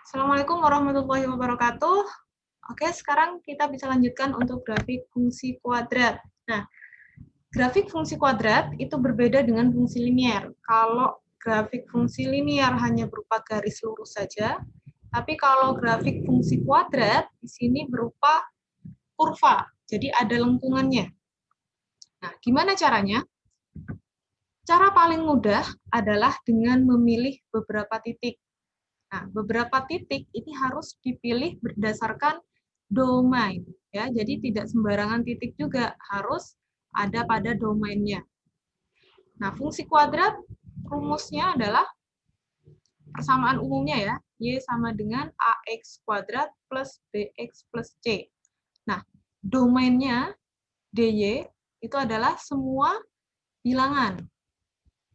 Assalamualaikum warahmatullahi wabarakatuh. Oke, sekarang kita bisa lanjutkan untuk grafik fungsi kuadrat. Nah, grafik fungsi kuadrat itu berbeda dengan fungsi linier. Kalau grafik fungsi linier hanya berupa garis lurus saja, tapi kalau grafik fungsi kuadrat di sini berupa kurva, jadi ada lengkungannya. Nah, gimana caranya? Cara paling mudah adalah dengan memilih beberapa titik. Nah, beberapa titik ini harus dipilih berdasarkan domain, ya. Jadi tidak sembarangan titik juga, harus ada pada domainnya. Nah, fungsi kuadrat rumusnya adalah persamaan umumnya ya, Y sama dengan AX kuadrat plus BX plus C. Nah, domainnya DY itu adalah semua bilangan,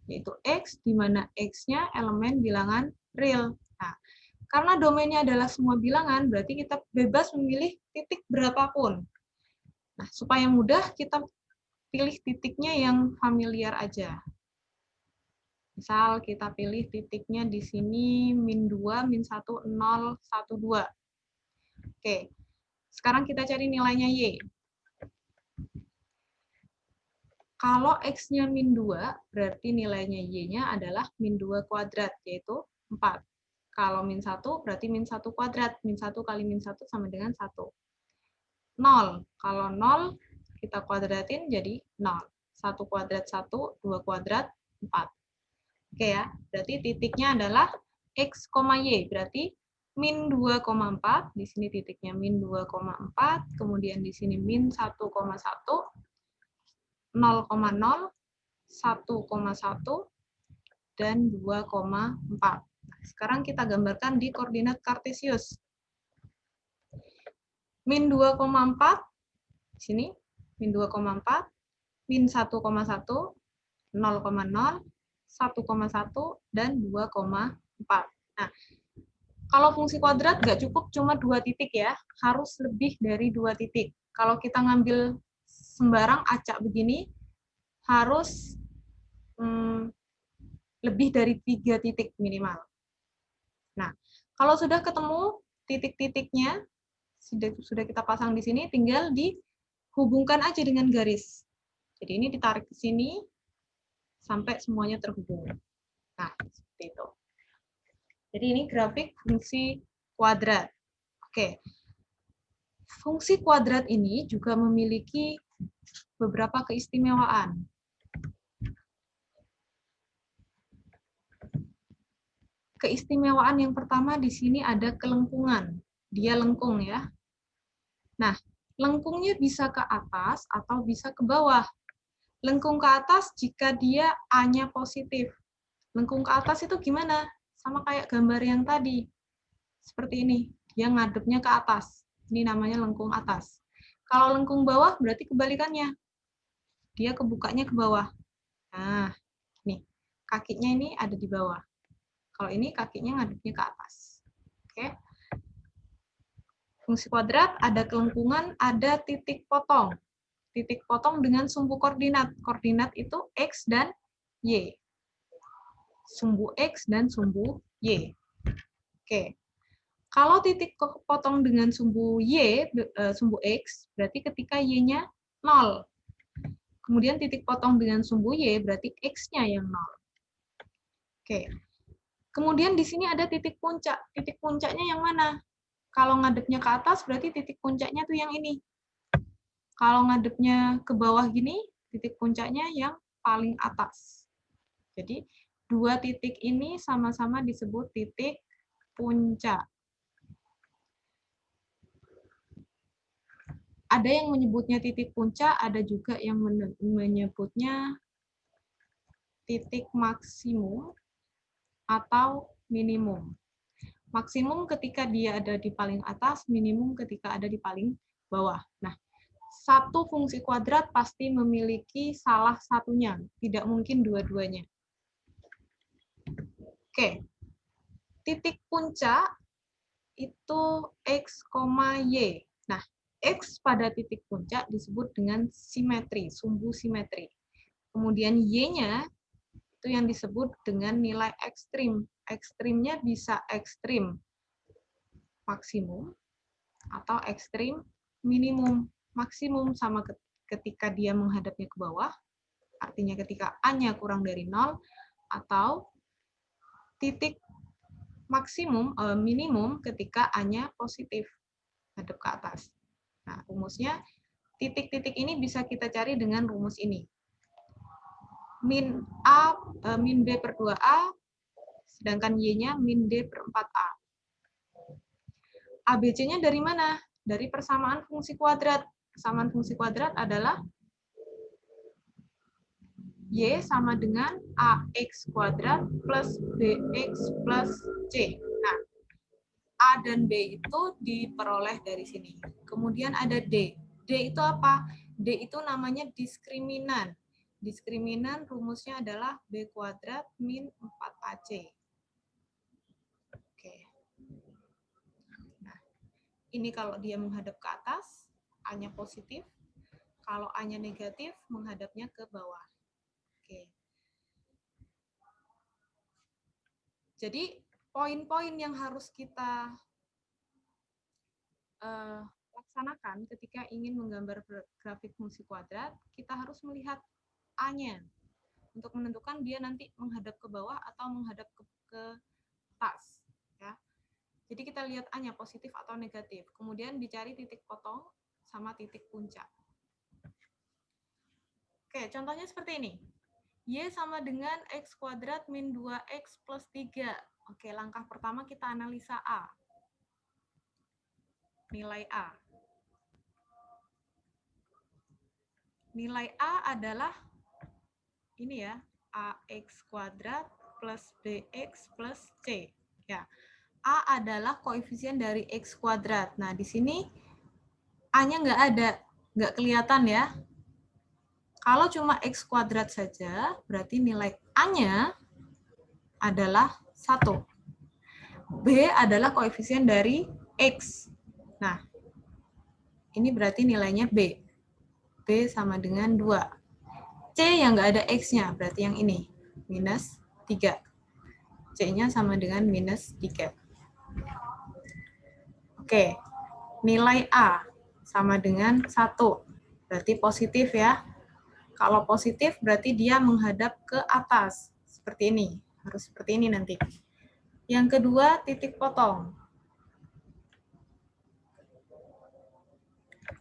yaitu X, di mana X-nya elemen bilangan real. Nah, karena domainnya adalah semua bilangan, berarti kita bebas memilih titik berapapun. Nah, supaya mudah, kita pilih titiknya yang familiar aja. Misal kita pilih titiknya di sini min 2, min 1, 0, 1, 2. Oke, sekarang kita cari nilainya Y. Kalau X-nya min 2, berarti nilainya Y-nya adalah min 2 kuadrat, yaitu 4. Kalau min 1, berarti min 1 kuadrat. Min 1 kali min 1 sama dengan 1. 0. Kalau 0, kita kuadratin jadi 0. 1 kuadrat 1, 2 kuadrat 4. Oke ya, berarti titiknya adalah X, Y. Berarti min 2,4, di sini titiknya min 2,4, kemudian di sini min 1,1, 0,0, 1,1, dan 2,4. Sekarang kita gambarkan di koordinat kartesius. Min 2,4, di sini, min 2,4, min 1,1, 0,0, 1,1, dan 2,4. Nah, kalau fungsi kuadrat nggak cukup cuma 2 titik ya, harus lebih dari 2 titik. Kalau kita ngambil sembarang acak begini, harus lebih dari 3 titik minimal. Nah, kalau sudah ketemu titik-titiknya, sudah kita pasang di sini, tinggal dihubungkan aja dengan garis. Jadi ini ditarik ke sini, sampai semuanya terhubung. Nah, seperti itu. Jadi ini grafik fungsi kuadrat. Oke. Fungsi kuadrat ini juga memiliki beberapa keistimewaan. Keistimewaan yang pertama di sini ada kelengkungan. Dia lengkung ya. Nah, lengkungnya bisa ke atas atau bisa ke bawah. Lengkung ke atas jika dia A-nya positif. Lengkung ke atas itu gimana? Sama kayak gambar yang tadi. Seperti ini. Dia ngadepnya ke atas. Ini namanya lengkung atas. Kalau lengkung bawah berarti kebalikannya. Dia kebukanya ke bawah. Nah, nih. Kakinya ini ada di bawah. Kalau ini kakinya ngadepnya ke atas. Oke. Fungsi kuadrat ada kelengkungan, ada titik potong. Titik potong dengan sumbu koordinat. Koordinat itu X dan Y. Sumbu X dan sumbu Y. Oke. Kalau titik potong dengan sumbu Y, sumbu X, berarti ketika Y-nya 0. Kemudian titik potong dengan sumbu Y, berarti X-nya yang 0. Oke. Kemudian di sini ada titik puncak. Titik puncaknya yang mana? Kalau ngadepnya ke atas, berarti titik puncaknya tuh yang ini. Kalau ngadepnya ke bawah gini, titik puncaknya yang paling atas. Jadi, dua titik ini sama-sama disebut titik puncak. Ada yang menyebutnya titik puncak, ada juga yang menyebutnya titik maksimum atau minimum. Maksimum ketika dia ada di paling atas, minimum ketika ada di paling bawah. Nah, satu fungsi kuadrat pasti memiliki salah satunya, tidak mungkin dua-duanya. Oke, titik puncak itu X, Y. Nah, X pada titik puncak disebut dengan simetri, sumbu simetri. Kemudian Y-nya itu yang disebut dengan nilai ekstrim. Ekstrimnya bisa ekstrim maksimum atau ekstrim minimum. Maksimum sama ketika dia menghadapnya ke bawah, artinya ketika A-nya kurang dari 0, atau titik maksimum minimum ketika A-nya positif, hadap ke atas. Nah, rumusnya titik-titik ini bisa kita cari dengan rumus ini. Min B per 2A, sedangkan Y-nya min D per 4A. ABC-nya dari mana? Dari persamaan fungsi kuadrat. Persamaan fungsi kuadrat adalah Y sama dengan AX kuadrat plus BX plus C. Nah, A dan B itu diperoleh dari sini. Kemudian ada D. D itu apa? D itu namanya diskriminan. Diskriminan rumusnya adalah B kuadrat min 4AC. Oke. Nah, ini kalau dia menghadap ke atas, A-nya positif. Kalau A-nya negatif, menghadapnya ke bawah. Oke. Jadi, poin-poin yang harus kita laksanakan ketika ingin menggambar grafik fungsi kuadrat, kita harus melihat A-nya untuk menentukan dia nanti menghadap ke bawah atau menghadap ke atas. Ya. Jadi kita lihat A-nya positif atau negatif. Kemudian dicari titik potong sama titik puncak. Oke, contohnya seperti ini. Y sama dengan X kuadrat min 2X plus 3. Oke, langkah pertama kita analisa A. Nilai A. Nilai A adalah ini ya, AX kuadrat plus BX plus C. Ya. A adalah koefisien dari X kuadrat. Nah, di sini A-nya nggak ada, nggak kelihatan ya. Kalau cuma X kuadrat saja, berarti nilai A-nya adalah 1. B adalah koefisien dari X. Nah, ini berarti nilainya B. B sama dengan 2. C yang nggak ada X-nya, berarti yang ini, minus 3. C-nya sama dengan minus 3. Oke, nilai A sama dengan 1. Berarti positif ya. Kalau positif berarti dia menghadap ke atas. Seperti ini. Harus seperti ini nanti. Yang kedua, titik potong.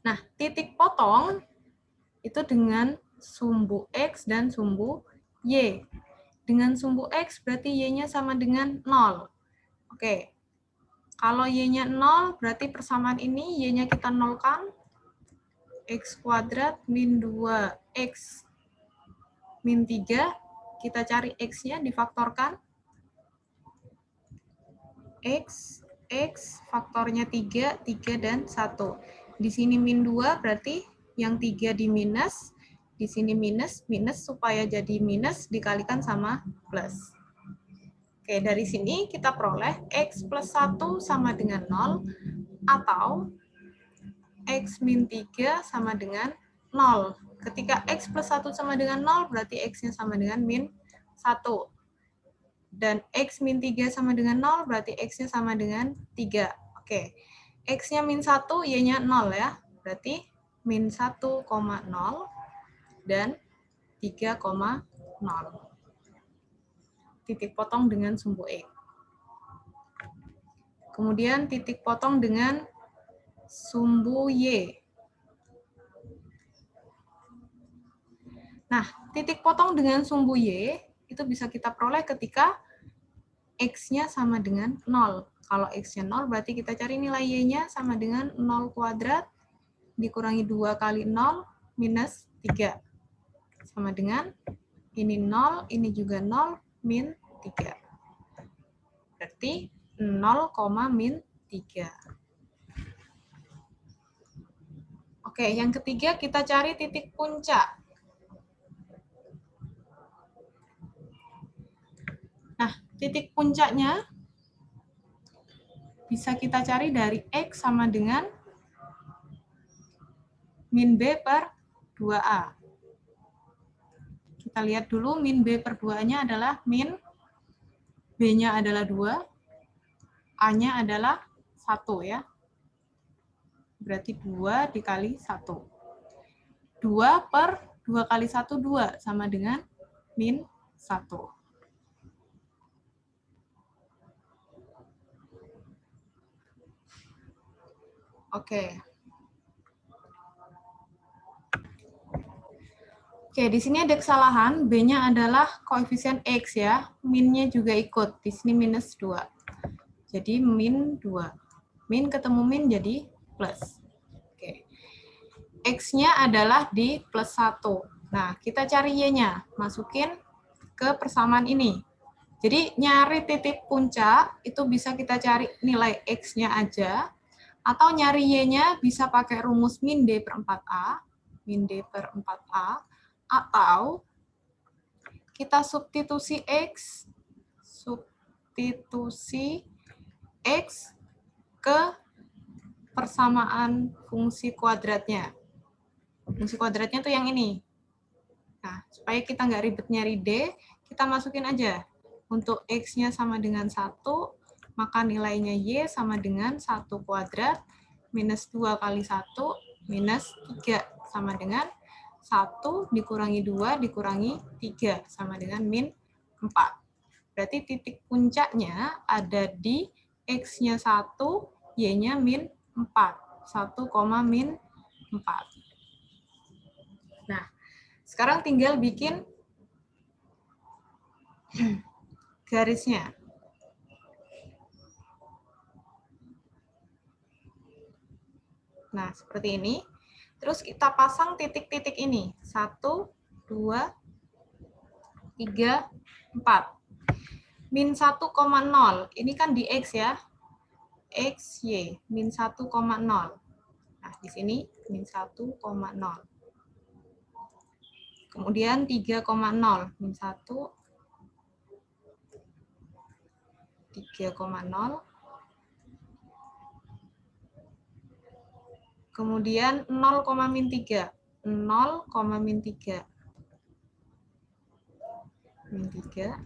Nah, titik potong itu dengan sumbu X dan sumbu Y. Dengan sumbu X berarti Y-nya sama dengan 0. Oke. Kalau Y-nya 0, berarti persamaan ini Y-nya kita nolkan. X kuadrat min 2X min 3. Kita cari X-nya, difaktorkan. X faktornya 3, 3 dan 1. Di sini min 2, berarti yang 3 di minus, di sini minus, minus supaya jadi minus dikalikan sama plus. Oke, dari sini kita peroleh X plus 1 sama dengan 0, atau X min 3 sama dengan 0. Ketika X plus 1 sama dengan 0, berarti X-nya sama dengan min 1. Dan X min 3 sama dengan 0, berarti X-nya sama dengan 3. Oke, X-nya min 1, Y-nya 0 ya. Berarti min 1,0 dan 3,0. Titik potong dengan sumbu X. Kemudian titik potong dengan sumbu Y. Nah, titik potong dengan sumbu Y itu bisa kita peroleh ketika X-nya sama dengan 0. Kalau X-nya 0, berarti kita cari nilai Y-nya sama dengan 0 kuadrat dikurangi 2 kali 0 minus 3. Sama dengan ini 0, ini juga 0, min 3. Berarti 0, min 3. Oke, yang ketiga kita cari titik puncak. Nah, titik puncaknya bisa kita cari dari X sama dengan min B per 2A. Kita lihat dulu min B per 2A-nya adalah min, B-nya adalah 2, A-nya adalah 1 ya. Berarti 2 dikali 1. 2 per 2 kali 1, 2, sama dengan min 1. Oke. Oke, di sini ada kesalahan. B-nya adalah koefisien X ya. Min-nya juga ikut. Di sini minus 2. Jadi min 2. Min ketemu min jadi plus. Oke. X-nya adalah di plus 1. Nah, kita cari Y-nya. Masukin ke persamaan ini. Jadi, nyari titik puncak, itu bisa kita cari nilai X-nya aja. Atau nyari Y-nya bisa pakai rumus min D per 4A. Min D per 4A. Atau kita substitusi X ke persamaan fungsi kuadratnya. Fungsi kuadratnya tuh yang ini. Nah, supaya kita nggak ribet nyari D, kita masukin aja. Untuk X-nya sama dengan 1, maka nilainya Y sama dengan 1 kuadrat minus 2 kali 1 minus 3 sama dengan 1 dikurangi 2 dikurangi 3 sama dengan min 4. Berarti titik puncaknya ada di X-nya 1, Y-nya min 4. 1, min 4. Nah, sekarang tinggal bikin garisnya. Nah, seperti ini. Terus kita pasang titik-titik ini. 1, 2, 3, 4. Min 1,0. Ini kan di X ya. X, Y. Min 1,0. Nah, di sini min 1,0. Kemudian 3,0. Min 1. 3,0. Kemudian 0, min 3. 0, min 3. Min 3.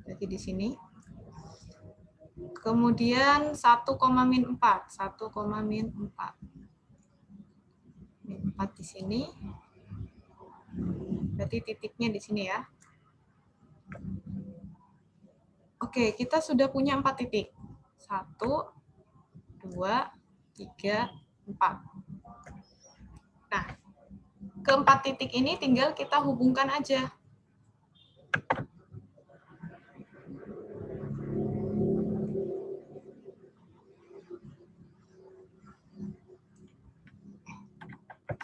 Berarti di sini. Kemudian 1, min 4. 1, min 4. Min 4 di sini. Berarti titiknya di sini ya. Oke, kita sudah punya 4 titik. 1, 2, 3, 4. Nah, keempat titik ini tinggal kita hubungkan aja.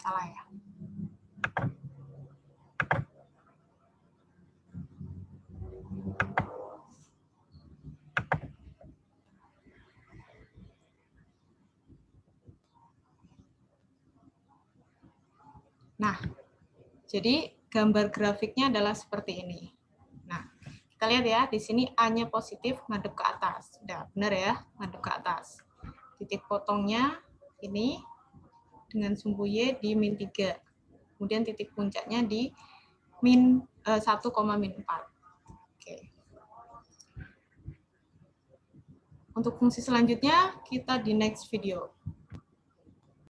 Salah ya. Nah, jadi gambar grafiknya adalah seperti ini. Nah, kita lihat ya, di sini A-nya positif ngadep ke atas. Sudah benar ya, ngadep ke atas. Titik potongnya ini dengan sumbu Y di min 3. Kemudian titik puncaknya di min 1, min 4. Oke. Untuk fungsi selanjutnya, kita di next video.